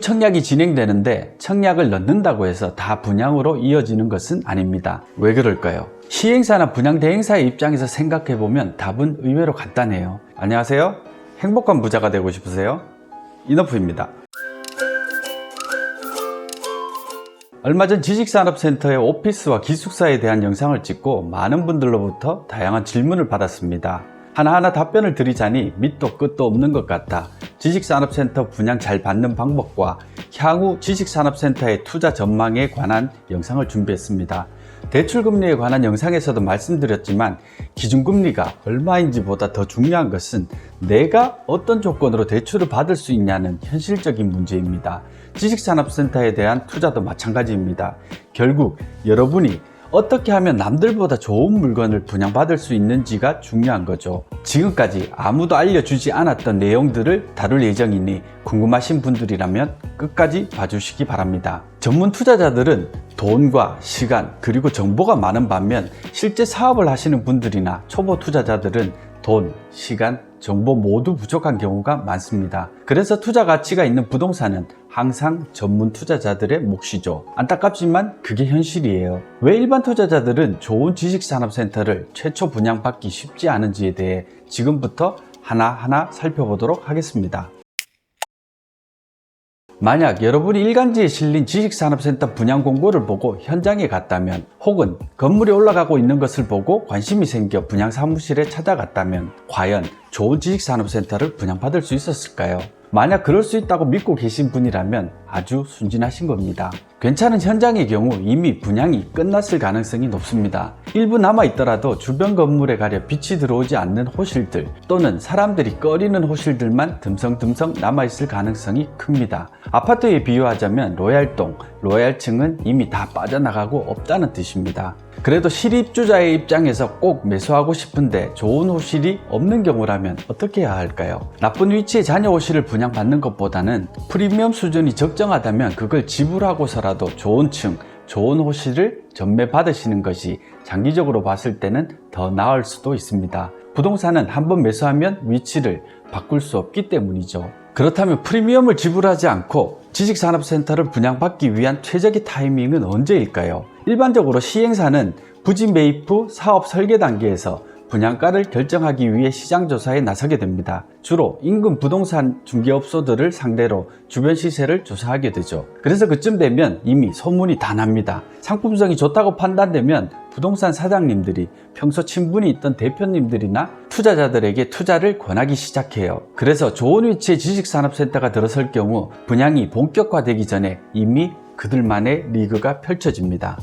청약이 진행되는데 청약을 넣는다고 해서 다 분양으로 이어지는 것은 아닙니다. 왜 그럴까요? 시행사나 분양대행사의 입장에서 생각해보면 답은 의외로 간단해요. 안녕하세요. 행복한 부자가 되고 싶으세요? 이너프입니다. 얼마 전 지식산업센터의 오피스와 기숙사에 대한 영상을 찍고 많은 분들로부터 다양한 질문을 받았습니다. 하나하나 답변을 드리자니 밑도 끝도 없는 것 같아 지식산업센터 분양 잘 받는 방법과 향후 지식산업센터의 투자 전망에 관한 영상을 준비했습니다. 대출금리에 관한 영상에서도 말씀드렸지만 기준금리가 얼마인지 보다 더 중요한 것은 내가 어떤 조건으로 대출을 받을 수 있냐는 현실적인 문제입니다. 지식산업센터에 대한 투자도 마찬가지입니다. 결국 여러분이 어떻게 하면 남들보다 좋은 물건을 분양받을 수 있는지가 중요한 거죠. 지금까지 아무도 알려주지 않았던 내용들을 다룰 예정이니 궁금하신 분들이라면 끝까지 봐주시기 바랍니다. 전문 투자자들은 돈과 시간 그리고 정보가 많은 반면 실제 사업을 하시는 분들이나 초보 투자자들은 돈, 시간, 정보 모두 부족한 경우가 많습니다. 그래서 투자 가치가 있는 부동산은 항상 전문 투자자들의 몫이죠. 안타깝지만 그게 현실이에요. 왜 일반 투자자들은 좋은 지식산업센터를 최초 분양받기 쉽지 않은지에 대해 지금부터 하나하나 살펴보도록 하겠습니다. 만약 여러분이 일간지에 실린 지식산업센터 분양 공고를 보고 현장에 갔다면 혹은 건물이 올라가고 있는 것을 보고 관심이 생겨 분양사무실에 찾아갔다면 과연 좋은 지식산업센터를 분양받을 수 있었을까요? 만약 그럴 수 있다고 믿고 계신 분이라면 아주 순진하신 겁니다. 괜찮은 현장의 경우 이미 분양이 끝났을 가능성이 높습니다. 일부 남아있더라도 주변 건물에 가려 빛이 들어오지 않는 호실들 또는 사람들이 꺼리는 호실들만 듬성듬성 남아있을 가능성이 큽니다. 아파트에 비유하자면 로얄동, 로얄층은 이미 다 빠져나가고 없다는 뜻입니다. 그래도 실입주자의 입장에서 꼭 매수하고 싶은데 좋은 호실이 없는 경우라면 어떻게 해야 할까요? 나쁜 위치의 자녀 호실을 분양받는 것보다는 프리미엄 수준이 적정하다면 그걸 지불하고서라도 좋은 층, 좋은 호실을 전매 받으시는 것이 장기적으로 봤을 때는 더 나을 수도 있습니다. 부동산은 한번 매수하면 위치를 바꿀 수 없기 때문이죠. 그렇다면 프리미엄을 지불하지 않고 지식산업센터를 분양받기 위한 최적의 타이밍은 언제일까요? 일반적으로 시행사는 부지 매입 후 사업 설계 단계에서 분양가를 결정하기 위해 시장조사에 나서게 됩니다. 주로 인근 부동산 중개업소들을 상대로 주변 시세를 조사하게 되죠. 그래서 그쯤 되면 이미 소문이 다 납니다. 상품성이 좋다고 판단되면 부동산 사장님들이 평소 친분이 있던 대표님들이나 투자자들에게 투자를 권하기 시작해요. 그래서 좋은 위치의 지식산업센터가 들어설 경우 분양이 본격화되기 전에 이미 그들만의 리그가 펼쳐집니다.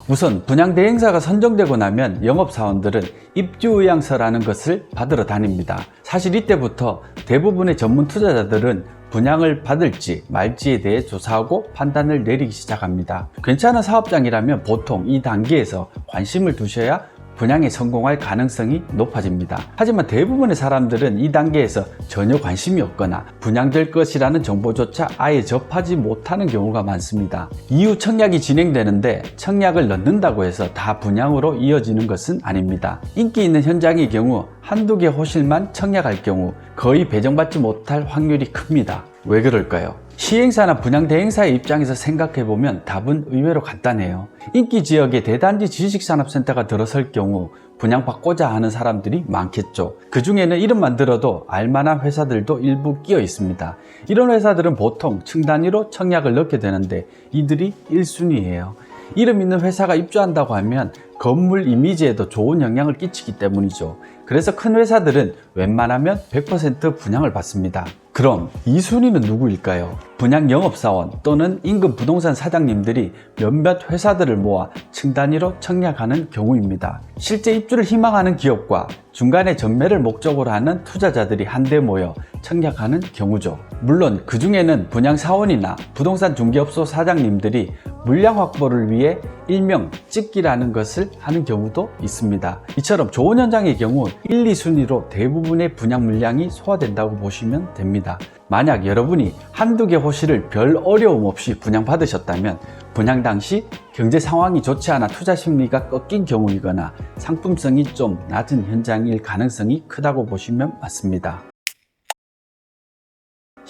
우선 분양대행사가 선정되고 나면 영업사원들은 입주의향서라는 것을 받으러 다닙니다. 사실 이때부터 대부분의 전문 투자자들은 분양을 받을지 말지에 대해 조사하고 판단을 내리기 시작합니다. 괜찮은 사업장이라면 보통 이 단계에서 관심을 두셔야 분양에 성공할 가능성이 높아집니다. 하지만 대부분의 사람들은 이 단계에서 전혀 관심이 없거나 분양될 것이라는 정보조차 아예 접하지 못하는 경우가 많습니다. 이후 청약이 진행되는데 청약을 넣는다고 해서 다 분양으로 이어지는 것은 아닙니다. 인기 있는 현장의 경우 한두 개 호실만 청약할 경우 거의 배정받지 못할 확률이 큽니다. 왜 그럴까요? 시행사나 분양대행사의 입장에서 생각해보면 답은 의외로 간단해요. 인기 지역에 대단지 지식산업센터가 들어설 경우 분양받고자 하는 사람들이 많겠죠. 그 중에는 이름만 들어도 알만한 회사들도 일부 끼어 있습니다. 이런 회사들은 보통 층 단위로 청약을 넣게 되는데 이들이 1순위예요. 이름 있는 회사가 입주한다고 하면 건물 이미지에도 좋은 영향을 끼치기 때문이죠. 그래서 큰 회사들은 웬만하면 100% 분양을 받습니다. 그럼 2순위는 누구일까요? 분양 영업사원 또는 인근 부동산 사장님들이 몇몇 회사들을 모아 층 단위로 청약하는 경우입니다. 실제 입주를 희망하는 기업과 중간에 전매를 목적으로 하는 투자자들이 한데 모여 청약하는 경우죠. 물론 그 중에는 분양사원이나 부동산 중개업소 사장님들이 물량 확보를 위해 일명 찍기라는 것을 하는 경우도 있습니다. 이처럼 좋은 현장의 경우 1, 2순위로 대부분의 분양 물량이 소화된다고 보시면 됩니다. 만약 여러분이 한두 개 호실을 별 어려움 없이 분양받으셨다면 분양 당시 경제 상황이 좋지 않아 투자 심리가 꺾인 경우이거나 상품성이 좀 낮은 현장일 가능성이 크다고 보시면 맞습니다.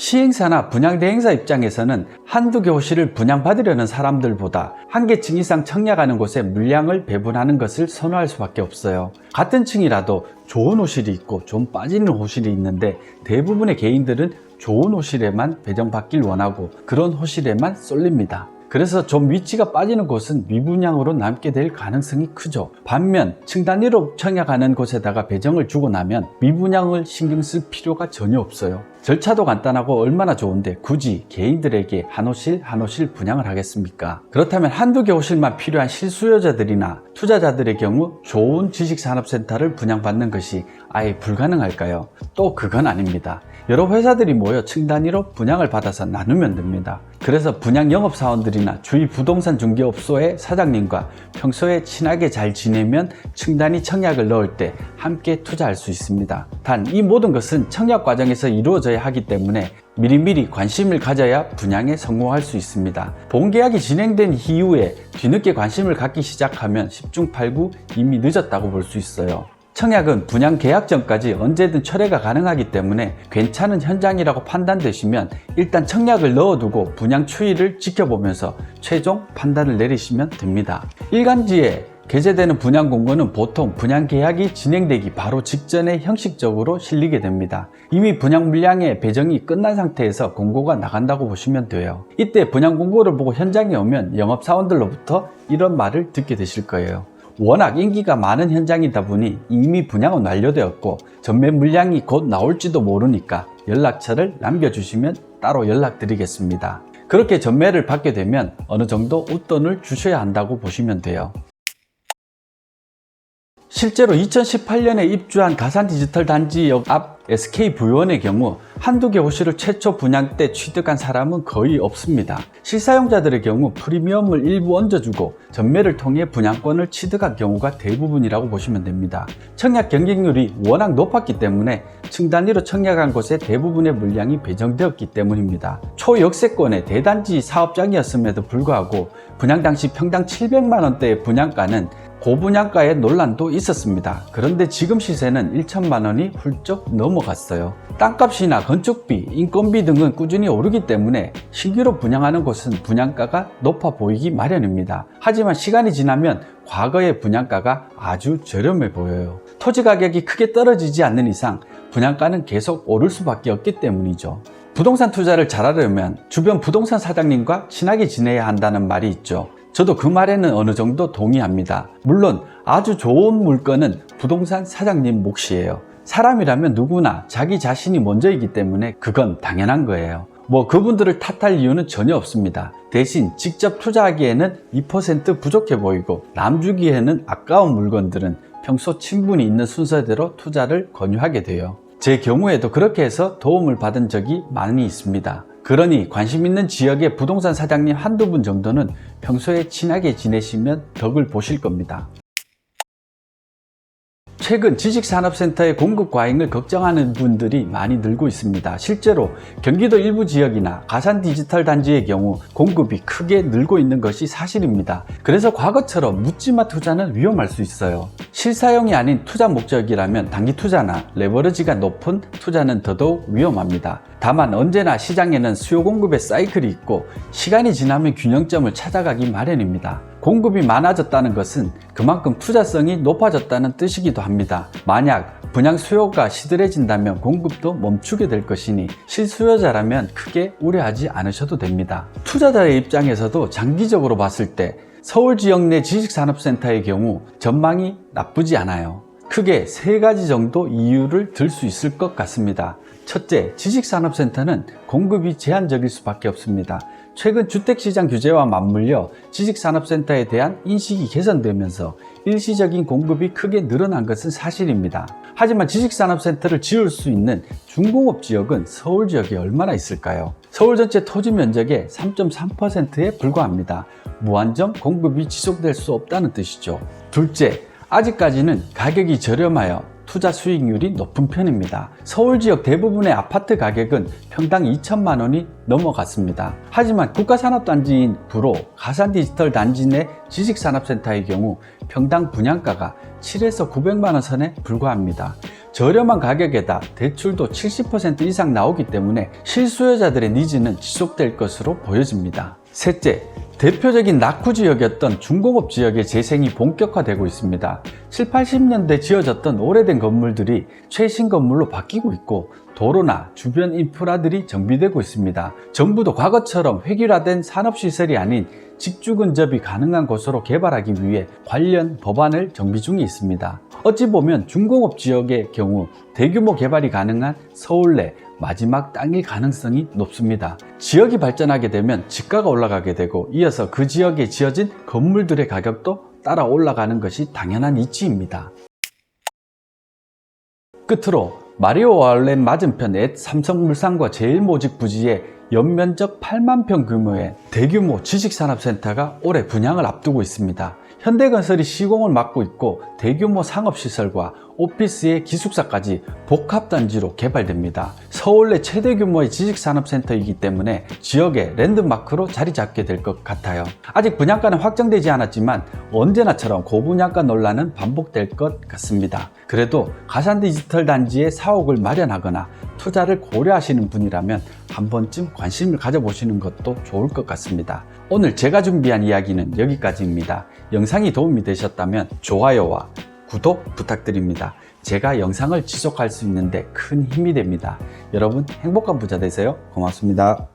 시행사나 분양대행사 입장에서는 한두 개 호실을 분양받으려는 사람들보다 한 개 층 이상 청약하는 곳에 물량을 배분하는 것을 선호할 수밖에 없어요. 같은 층이라도 좋은 호실이 있고 좀 빠지는 호실이 있는데 대부분의 개인들은 좋은 호실에만 배정받길 원하고 그런 호실에만 쏠립니다. 그래서 좀 위치가 빠지는 곳은 미분양으로 남게 될 가능성이 크죠. 반면 층 단위로 청약하는 곳에다가 배정을 주고 나면 미분양을 신경 쓸 필요가 전혀 없어요. 절차도 간단하고 얼마나 좋은데 굳이 개인들에게 한 호실 분양을 하겠습니까? 그렇다면 한두 개 호실만 필요한 실수요자들이나 투자자들의 경우 좋은 지식산업센터를 분양받는 것이 아예 불가능할까요? 또 그건 아닙니다. 여러 회사들이 모여 층 단위로 분양을 받아서 나누면 됩니다. 그래서 분양 영업사원들이나 주위 부동산 중개업소의 사장님과 평소에 친하게 잘 지내면 층 단위 청약을 넣을 때 함께 투자할 수 있습니다. 단 이 모든 것은 청약 과정에서 이루어져야 하기 때문에 미리미리 관심을 가져야 분양에 성공할 수 있습니다. 본계약이 진행된 이후에 뒤늦게 관심을 갖기 시작하면 10중 8구 이미 늦었다고 볼 수 있어요. 청약은 분양 계약 전까지 언제든 철회가 가능하기 때문에 괜찮은 현장이라고 판단되시면 일단 청약을 넣어두고 분양 추이를 지켜보면서 최종 판단을 내리시면 됩니다. 일간지에 게재되는 분양 공고는 보통 분양 계약이 진행되기 바로 직전에 형식적으로 실리게 됩니다. 이미 분양 물량의 배정이 끝난 상태에서 공고가 나간다고 보시면 돼요. 이때 분양 공고를 보고 현장에 오면 영업사원들로부터 이런 말을 듣게 되실 거예요. 워낙 인기가 많은 현장이다 보니 이미 분양은 완료되었고 전매 물량이 곧 나올지도 모르니까 연락처를 남겨주시면 따로 연락드리겠습니다. 그렇게 전매를 받게 되면 어느 정도 웃돈을 주셔야 한다고 보시면 돼요. 실제로 2018년에 입주한 가산디지털단지역 앞 SK부유원의 경우 한두 개 호실을 최초 분양 때 취득한 사람은 거의 없습니다. 실사용자들의 경우 프리미엄을 일부 얹어주고 전매를 통해 분양권을 취득한 경우가 대부분이라고 보시면 됩니다. 청약 경쟁률이 워낙 높았기 때문에 층 단위로 청약한 곳에 대부분의 물량이 배정되었기 때문입니다. 초역세권의 대단지 사업장이었음에도 불구하고 분양 당시 평당 700만 원대의 분양가는 고분양가의 논란도 있었습니다. 그런데 지금 시세는 1천만 원이 훌쩍 넘어갔어요. 땅값이나 건축비, 인건비 등은 꾸준히 오르기 때문에 신규로 분양하는 곳은 분양가가 높아 보이기 마련입니다. 하지만 시간이 지나면 과거의 분양가가 아주 저렴해 보여요. 토지 가격이 크게 떨어지지 않는 이상 분양가는 계속 오를 수밖에 없기 때문이죠. 부동산 투자를 잘하려면 주변 부동산 사장님과 친하게 지내야 한다는 말이 있죠. 저도 그 말에는 어느 정도 동의합니다. 물론 아주 좋은 물건은 부동산 사장님 몫이에요. 사람이라면 누구나 자기 자신이 먼저이기 때문에 그건 당연한 거예요. 그분들을 탓할 이유는 전혀 없습니다. 대신 직접 투자하기에는 2% 부족해 보이고 남 주기에는 아까운 물건들은 평소 친분이 있는 순서대로 투자를 권유하게 돼요. 제 경우에도 그렇게 해서 도움을 받은 적이 많이 있습니다. 그러니 관심 있는 지역의 부동산 사장님 한두 분 정도는 평소에 친하게 지내시면 덕을 보실 겁니다. 최근 지식산업센터의 공급 과잉을 걱정하는 분들이 많이 늘고 있습니다. 실제로 경기도 일부 지역이나 가산디지털단지의 경우 공급이 크게 늘고 있는 것이 사실입니다. 그래서 과거처럼 묻지마 투자는 위험할 수 있어요. 실사용이 아닌 투자 목적이라면 단기 투자나 레버리지가 높은 투자는 더더욱 위험합니다. 다만 언제나 시장에는 수요 공급의 사이클이 있고 시간이 지나면 균형점을 찾아가기 마련입니다. 공급이 많아졌다는 것은 그만큼 투자성이 높아졌다는 뜻이기도 합니다. 만약 분양 수요가 시들해진다면 공급도 멈추게 될 것이니 실수요자라면 크게 우려하지 않으셔도 됩니다. 투자자의 입장에서도 장기적으로 봤을 때 서울 지역 내 지식산업센터의 경우 전망이 나쁘지 않아요. 크게 세 가지 정도 이유를 들 수 있을 것 같습니다. 첫째, 지식산업센터는 공급이 제한적일 수밖에 없습니다. 최근 주택시장 규제와 맞물려 지식산업센터에 대한 인식이 개선되면서 일시적인 공급이 크게 늘어난 것은 사실입니다. 하지만 지식산업센터를 지을 수 있는 중공업 지역은 서울 지역에 얼마나 있을까요? 서울 전체 토지 면적의 3.3%에 불과합니다. 무한정 공급이 지속될 수 없다는 뜻이죠. 둘째, 아직까지는 가격이 저렴하여 투자 수익률이 높은 편입니다. 서울 지역 대부분의 아파트 가격은 평당 2천만 원이 넘어갔습니다. 하지만 국가산업단지인 구로 가산디지털단지 내 지식산업센터의 경우 평당 분양가가 7에서 900만 원 선에 불과합니다. 저렴한 가격에다 대출도 70% 이상 나오기 때문에 실수요자들의 니즈는 지속될 것으로 보여집니다. 셋째, 대표적인 낙후 지역이었던 중공업 지역의 재생이 본격화되고 있습니다. 7, 80년대 지어졌던 오래된 건물들이 최신 건물로 바뀌고 있고 도로나 주변 인프라들이 정비되고 있습니다. 정부도 과거처럼 획일화된 산업시설이 아닌 직주 근접이 가능한 곳으로 개발하기 위해 관련 법안을 정비 중에 있습니다. 어찌 보면 중공업 지역의 경우 대규모 개발이 가능한 서울 내 마지막 땅일 가능성이 높습니다. 지역이 발전하게 되면 집가가 올라가게 되고 이어서 그 지역에 지어진 건물들의 가격도 따라 올라가는 것이 당연한 이치입니다. 끝으로 마리오 아울렛 맞은편 앳 삼성물산과 제일모직 부지에 연면적 8만 평 규모의 대규모 지식산업센터가 올해 분양을 앞두고 있습니다. 현대건설이 시공을 맡고 있고 대규모 상업시설과 오피스의 기숙사까지 복합단지로 개발됩니다. 서울 내 최대 규모의 지식산업센터이기 때문에 지역의 랜드마크로 자리 잡게 될 것 같아요. 아직 분양가는 확정되지 않았지만 언제나처럼 고분양가 논란은 반복될 것 같습니다. 그래도 가산디지털 단지에 사옥을 마련하거나 투자를 고려하시는 분이라면 한 번쯤 관심을 가져보시는 것도 좋을 것 같습니다. 오늘 제가 준비한 이야기는 여기까지입니다. 영상이 도움이 되셨다면 좋아요와 구독 부탁드립니다. 제가 영상을 지속할 수 있는데 큰 힘이 됩니다. 여러분 행복한 부자 되세요. 고맙습니다.